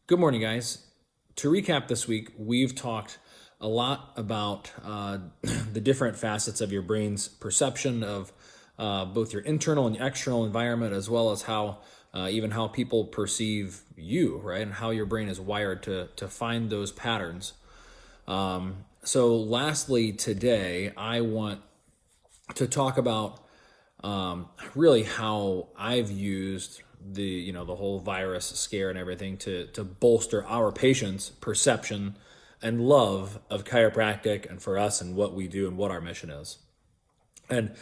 Good morning, guys. To recap this week, we've talked a lot about the different facets of your brain's perception of both your internal and external environment, as well as how even how people perceive you, right? And how your brain is wired to find those patterns. So lastly, today, I want to talk about really how I've used the whole virus scare and everything to bolster our patients' perception and love of chiropractic and for us and what we do and what our mission is. And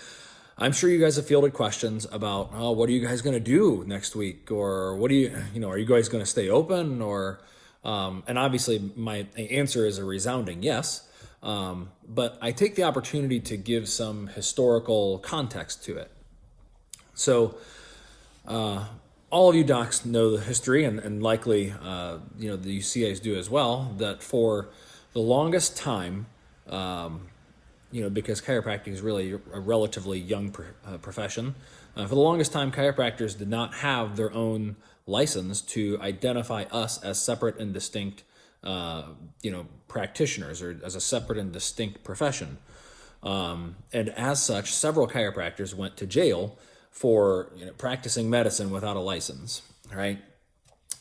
I'm sure you guys have fielded questions about, oh, what are you guys going to do next week? Or what do are you guys going to stay open? Or, and obviously my answer is a resounding yes. But I take the opportunity to give some historical context to it. So, all of you docs know the history, and likely, the UCAs do as well, that for the longest time, because chiropractic is really a relatively young profession, for the longest time, chiropractors did not have their own license to identify us as separate and distinct, practitioners or as a separate and distinct profession. And as such, several chiropractors went to jail for practicing medicine without a license, right?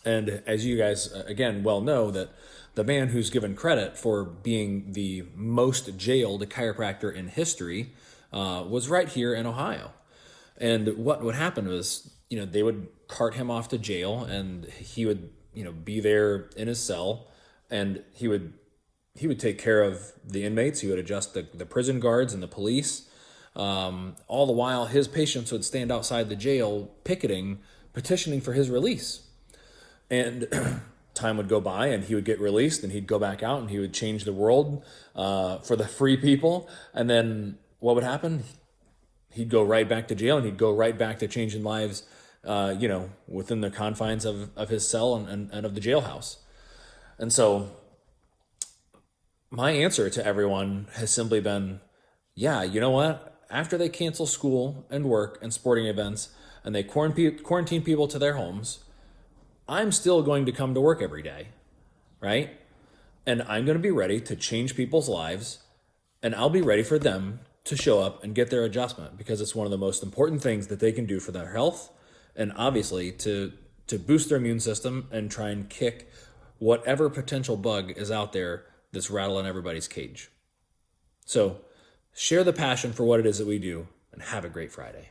And as you guys, again, well know, that the man who's given credit for being the most jailed chiropractor in history was right here in Ohio. And what would happen was, they would cart him off to jail, and he would, be there in his cell, and he would take care of the inmates. He would adjust the prison guards and the police. All the while, his patients would stand outside the jail picketing, petitioning for his release. And time would go by, and he would get released, and he'd go back out, and he would change the world for the free people. And then what would happen? He'd go right back to jail, and he'd go right back to changing lives, within the confines of his cell and of the jailhouse. And so my answer to everyone has simply been, yeah, you know what? After they cancel school and work and sporting events, and they quarantine people to their homes, I'm still going to come to work every day, right? And I'm going to be ready to change people's lives, and I'll be ready for them to show up and get their adjustment, because it's one of the most important things that they can do for their health, and obviously to boost their immune system and try and kick whatever potential bug is out there that's rattling everybody's cage. So share the passion for what it is that we do, and have a great Friday.